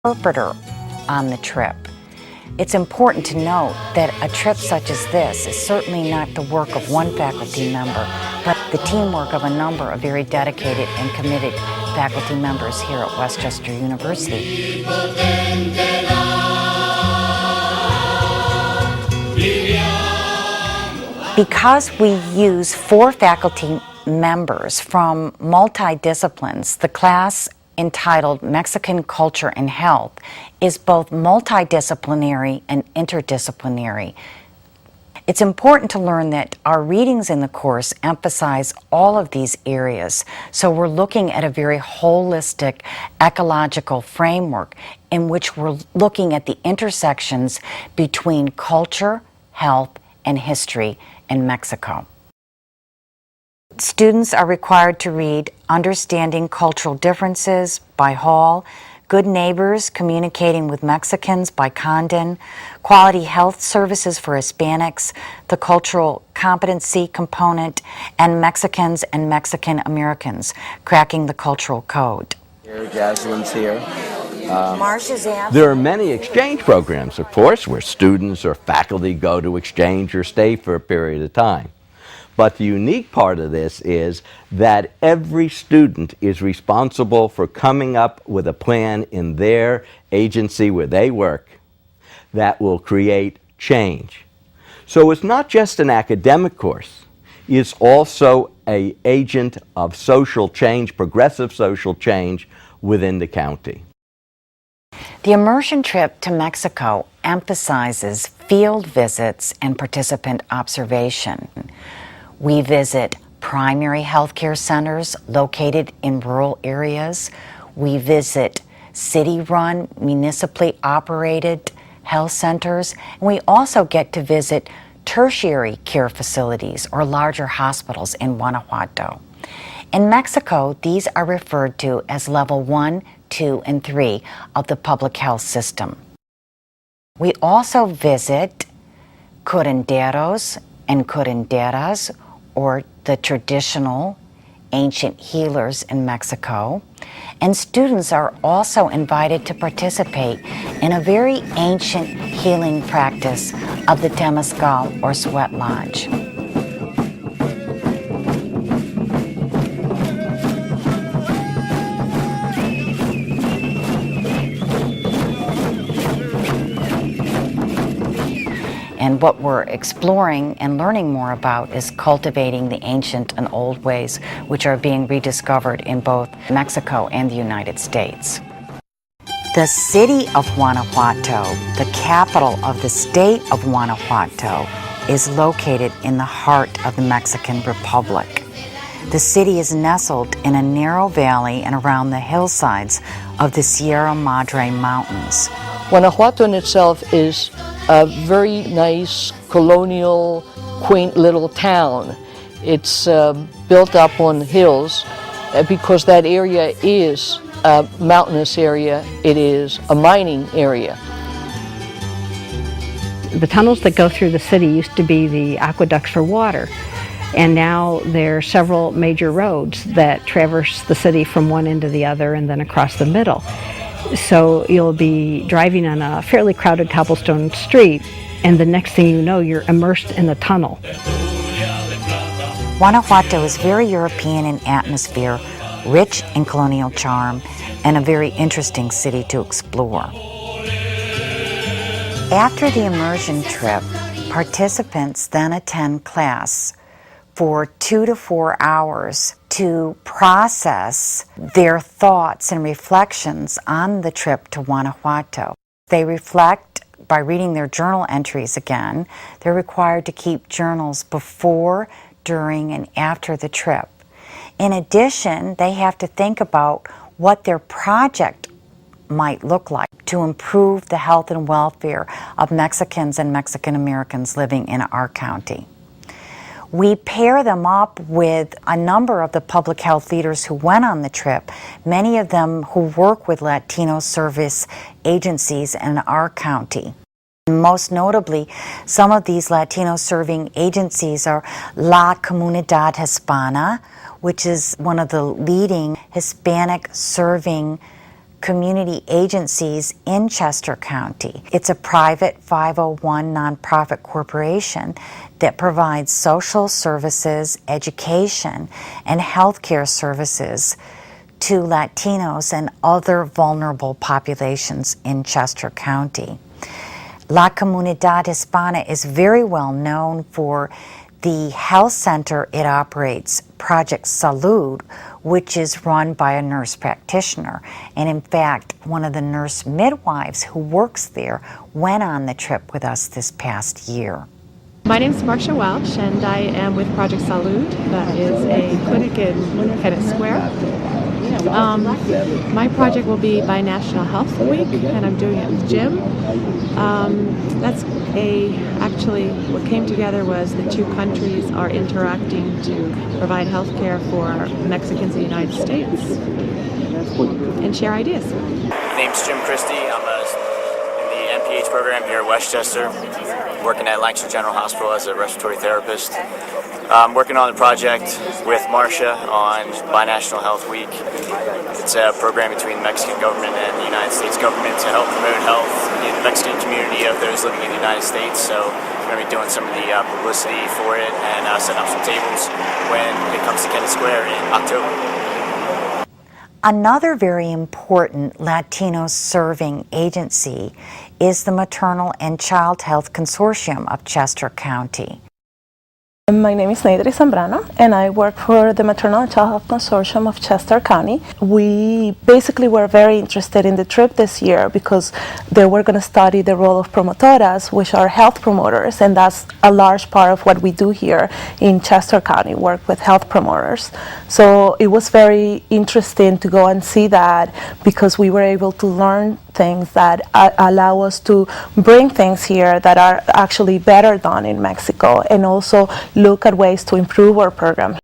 interpreter on the trip. It's important to note that a trip such as this is certainly not the work of one faculty member, but the teamwork of a number of very dedicated and committed faculty members here at Westchester University. Because we use 4 faculty members from multi-disciplines, the class entitled Mexican Culture and Health is both multidisciplinary and interdisciplinary. It's important to learn that our readings in the course emphasize all of these areas, so we're looking at a very holistic ecological framework in which we're looking at the intersections between culture, health, and history in Mexico. Students are required to read Understanding Cultural Differences by Hall, Good Neighbors Communicating with Mexicans by Condon, Quality Health Services for Hispanics, the Cultural Competency Component, and Mexicans and Mexican Americans, Cracking the Cultural Code. Jaslyn's here. Marcia's answer. There are many exchange programs, of course, where students or faculty go to exchange or stay for a period of time. But the unique part of this is that every student is responsible for coming up with a plan in their agency where they work that will create change. So it's not just an academic course, it's also an agent of social change, progressive social change within the county. The immersion trip to Mexico emphasizes field visits and participant observation. We visit primary healthcare centers located in rural areas. We visit city-run, municipally operated health centers. And we also get to visit tertiary care facilities or larger hospitals in Guanajuato. In Mexico, these are referred to as level 1, 2, and 3 of the public health system. We also visit curanderos and curanderas, or the traditional ancient healers in Mexico, and students are also invited to participate in a very ancient healing practice of the Temazcal or sweat lodge. And what we're exploring and learning more about is cultivating the ancient and old ways, which are being rediscovered in both Mexico and the United States. The city of Guanajuato, the capital of the state of Guanajuato, is located in the heart of the Mexican Republic. The city is nestled in a narrow valley and around the hillsides of the Sierra Madre Mountains. Guanajuato in itself is a very nice, colonial, quaint little town. It's built up on hills because that area is a mountainous area. It is a mining area. The tunnels that go through the city used to be the aqueducts for water, and now there are several major roads that traverse the city from one end to the other and then across the middle. So you'll be driving on a fairly crowded cobblestone street, and the next thing you know, you're immersed in a tunnel. Guanajuato is very European in atmosphere, rich in colonial charm, and a very interesting city to explore. After the immersion trip, participants then attend class for 2 to 4 hours to process their thoughts and reflections on the trip to Guanajuato. They reflect by reading their journal entries again. They're required to keep journals before, during, and after the trip. In addition, they have to think about what their project might look like to improve the health and welfare of Mexicans and Mexican Americans living in our county. We pair them up with a number of the public health leaders who went on the trip, many of them who work with Latino service agencies in our county. Most notably, some of these Latino serving agencies are La Comunidad Hispana, which is one of the leading Hispanic serving community agencies in Chester County. It's a private 501 nonprofit corporation that provides social services, education, and healthcare services to Latinos and other vulnerable populations in Chester County. La Comunidad Hispana is very well known for the health center it operates, Project Salud, which is run by a nurse practitioner. And in fact, one of the nurse midwives who works there went on the trip with us this past year. My name is Marcia Welch, and I am with Project Salud. That is a clinic in Kennett Square. My project will be by National Health Week, and I'm doing it with Jim. Actually, what came together was the two countries are interacting to provide health care for Mexicans in the United States and share ideas. My name's Jim Christie. I'm in the MPH program here at Westchester, working at Lancaster General Hospital as a respiratory therapist. I'm working on the project with Marcia on Binational Health Week. It's a program between the Mexican government and the United States government to help promote health in the Mexican community of those living in the United States. So we're going to be doing some of the publicity for it and setting up some tables when it comes to Kennett Square in October. Another very important Latino serving agency is the Maternal and Child Health Consortium of Chester County. My name is Neidri Zambrano, and I work for the Maternal and Child Health Consortium of Chester County. We basically were very interested in the trip this year because they were going to study the role of promotoras, which are health promoters, and that's a large part of what we do here in Chester County, work with health promoters. So it was very interesting to go and see that because we were able to learn things that allow us to bring things here that are actually better done in Mexico, and also look at ways to improve our program.